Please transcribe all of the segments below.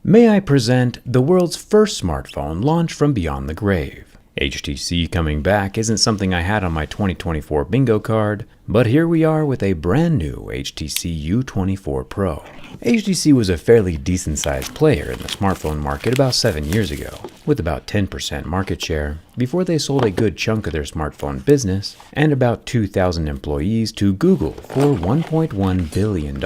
May I present the world's first smartphone launched from beyond the grave. HTC coming back isn't something I had on my 2024 bingo card, but here we are with a brand new HTC U24 Pro. HTC was a fairly decent sized player in the smartphone market about 7 years ago, with about 10% market share, before they sold a good chunk of their smartphone business and about 2,000 employees to Google for $1.1 billion.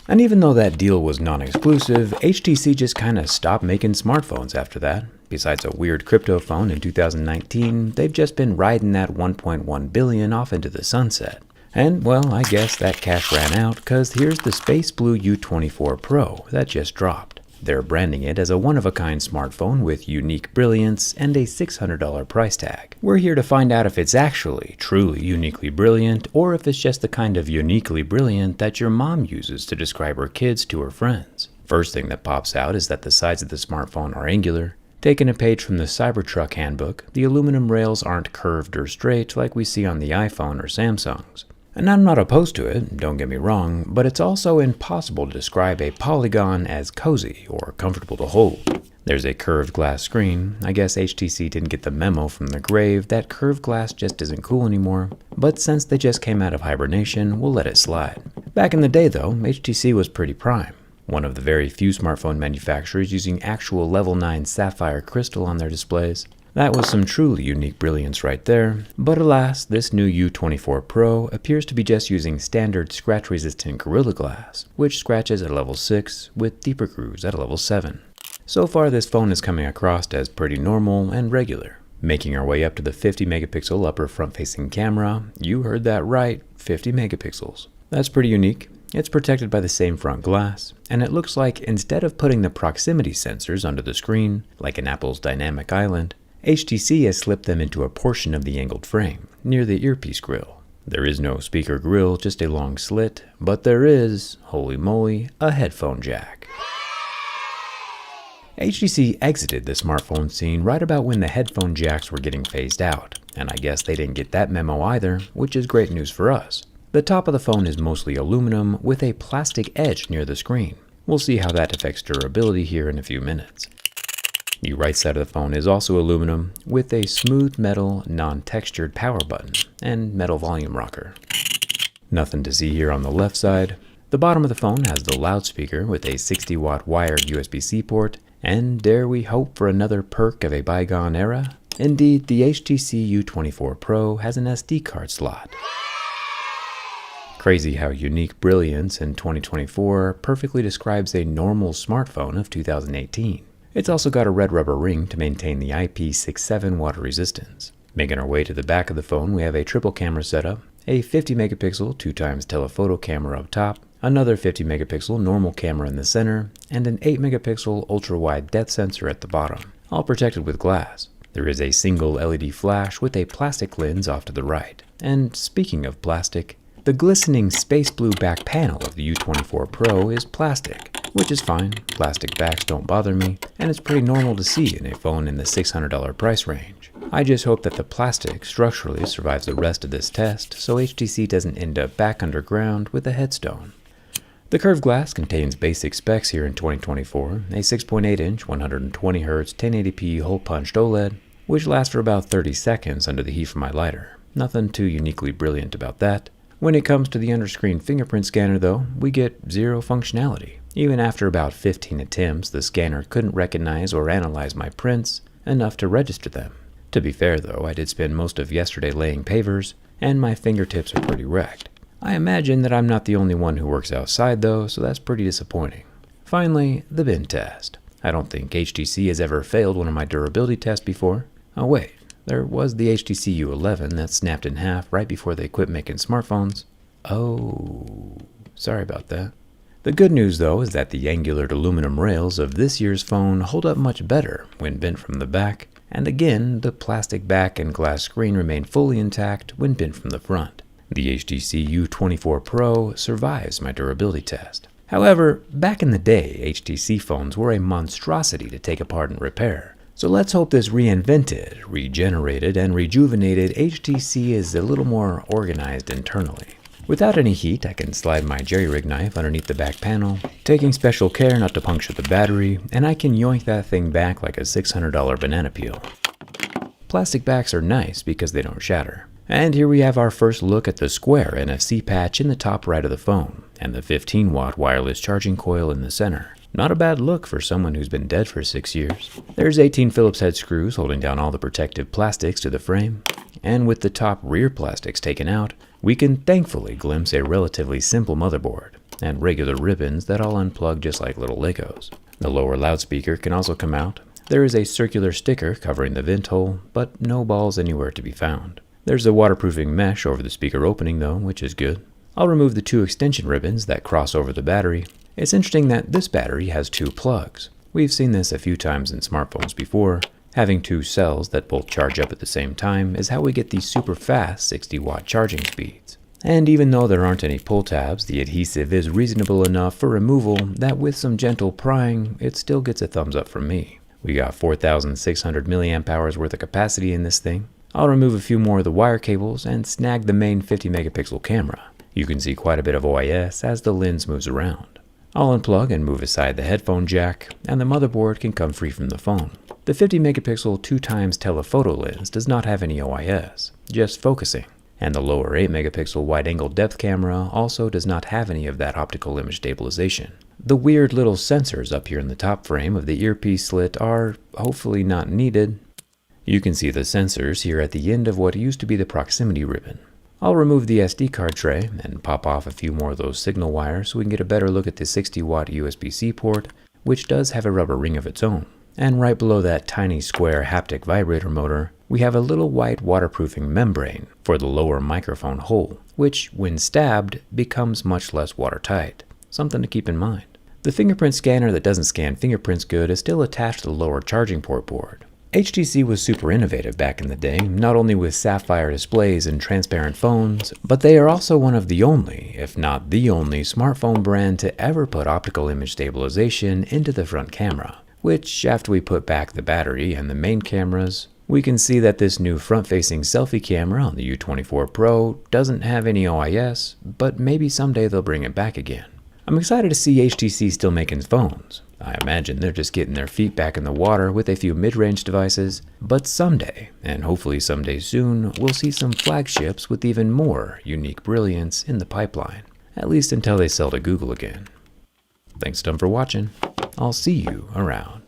And even though that deal was non-exclusive, HTC just kinda stopped making smartphones after that. Besides a weird crypto phone in 2019, they've just been riding that $1.1 billion off into the sunset. And well, I guess that cash ran out, cause here's the Space Blue U24 Pro that just dropped. They're branding it as a one-of-a-kind smartphone with unique brilliance and a $600 price tag. We're here to find out if it's actually truly uniquely brilliant, or if it's just the kind of uniquely brilliant that your mom uses to describe her kids to her friends. First thing that pops out is that the sides of the smartphone are angular. Taking a page from the Cybertruck handbook, the aluminum rails aren't curved or straight like we see on the iPhone or Samsung's. And I'm not opposed to it, don't get me wrong, but it's also impossible to describe a polygon as cozy or comfortable to hold. There's a curved glass screen. I guess HTC didn't get the memo from the grave that curved glass just isn't cool anymore, but since they just came out of hibernation, we'll let it slide. Back in the day though, HTC was pretty prime. One of the very few smartphone manufacturers using actual level 9 sapphire crystal on their displays. That was some truly unique brilliance right there, but alas, this new U24 Pro appears to be just using standard scratch-resistant Gorilla Glass, which scratches at level 6 with deeper grooves at a level 7. So far this phone is coming across as pretty normal and regular. Making our way up to the 50 megapixel upper front-facing camera, you heard that right, 50 megapixels. That's pretty unique. It's protected by the same front glass, and it looks like instead of putting the proximity sensors under the screen, like in Apple's Dynamic Island, HTC has slipped them into a portion of the angled frame, near the earpiece grill. There is no speaker grill, just a long slit, but there is, holy moly, a headphone jack. HTC exited the smartphone scene right about when the headphone jacks were getting phased out, and I guess they didn't get that memo either, which is great news for us. The top of the phone is mostly aluminum with a plastic edge near the screen. We'll see how that affects durability here in a few minutes. The right side of the phone is also aluminum with a smooth metal, non-textured power button and metal volume rocker. Nothing to see here on the left side. The bottom of the phone has the loudspeaker with a 60-watt wired USB-C port, and dare we hope for another perk of a bygone era? Indeed, the HTC U24 Pro has an SD card slot. Crazy how unique brilliance in 2024 perfectly describes a normal smartphone of 2018. It's also got a red rubber ring to maintain the IP67 water resistance. Making our way to the back of the phone, we have a triple camera setup, a 50 megapixel 2x telephoto camera up top, another 50 megapixel normal camera in the center, and an 8 megapixel ultra-wide depth sensor at the bottom, all protected with glass. There is a single LED flash with a plastic lens off to the right. And speaking of plastic, the glistening space blue back panel of the U24 Pro is plastic, which is fine. Plastic backs don't bother me, and it's pretty normal to see in a phone in the $600 price range. I just hope that the plastic structurally survives the rest of this test, so HTC doesn't end up back underground with a headstone. The curved glass contains basic specs here in 2024, a 6.8-inch 120Hz 1080p hole-punched OLED, which lasts for about 30 seconds under the heat from my lighter. Nothing too uniquely brilliant about that. When it comes to the under-screen fingerprint scanner though, we get zero functionality. Even after about 15 attempts, the scanner couldn't recognize or analyze my prints enough to register them. To be fair though, I did spend most of yesterday laying pavers, and my fingertips are pretty wrecked. I imagine that I'm not the only one who works outside though, so that's pretty disappointing. Finally, the bin test. I don't think HTC has ever failed one of my durability tests before. Oh wait. There was the HTC U11 that snapped in half right before they quit making smartphones. Oh, sorry about that. The good news though is that the angular aluminum rails of this year's phone hold up much better when bent from the back, and again, the plastic back and glass screen remain fully intact when bent from the front. The HTC U24 Pro survives my durability test. However, back in the day, HTC phones were a monstrosity to take apart and repair. So let's hope this reinvented, regenerated, and rejuvenated HTC is a little more organized internally. Without any heat, I can slide my jerry-rig knife underneath the back panel, taking special care not to puncture the battery, and I can yoink that thing back like a $600 banana peel. Plastic backs are nice because they don't shatter. And here we have our first look at the square NFC patch in the top right of the phone, and the 15-watt wireless charging coil in the center. Not a bad look for someone who's been dead for 6 years. There's 18 Phillips head screws holding down all the protective plastics to the frame, and with the top rear plastics taken out, we can thankfully glimpse a relatively simple motherboard, and regular ribbons that all unplug just like little Legos. The lower loudspeaker can also come out. There is a circular sticker covering the vent hole, but no balls anywhere to be found. There's a waterproofing mesh over the speaker opening though, which is good. I'll remove the 2 extension ribbons that cross over the battery. It's interesting that this battery has 2 plugs. We've seen this a few times in smartphones before. Having 2 cells that both charge up at the same time is how we get these super fast 60-watt charging speeds. And even though there aren't any pull tabs, the adhesive is reasonable enough for removal that with some gentle prying, it still gets a thumbs up from me. We got 4,600 milliamp hours worth of capacity in this thing. I'll remove a few more of the wire cables and snag the main 50 megapixel camera. You can see quite a bit of OIS as the lens moves around. I'll unplug and move aside the headphone jack, and the motherboard can come free from the phone. The 50 megapixel 2x telephoto lens does not have any OIS, just focusing, and the lower 8 megapixel wide-angle depth camera also does not have any of that optical image stabilization. The weird little sensors up here in the top frame of the earpiece slit are hopefully not needed. You can see the sensors here at the end of what used to be the proximity ribbon. I'll remove the SD card tray and pop off a few more of those signal wires so we can get a better look at the 60-watt USB-C port, which does have a rubber ring of its own. And right below that tiny square haptic vibrator motor, we have a little white waterproofing membrane for the lower microphone hole, which, when stabbed, becomes much less watertight. Something to keep in mind. The fingerprint scanner that doesn't scan fingerprints good is still attached to the lower charging port board. HTC was super innovative back in the day, not only with sapphire displays and transparent phones, but they are also one of the only, if not the only, smartphone brand to ever put optical image stabilization into the front camera, which, after we put back the battery and the main cameras, we can see that this new front-facing selfie camera on the U24 Pro doesn't have any OIS, but maybe someday they'll bring it back again. I'm excited to see HTC still making phones. I imagine they're just getting their feet back in the water with a few mid-range devices, but someday, and hopefully someday soon, we'll see some flagships with even more unique brilliance in the pipeline, at least until they sell to Google again. Thanks a ton for watching. I'll see you around.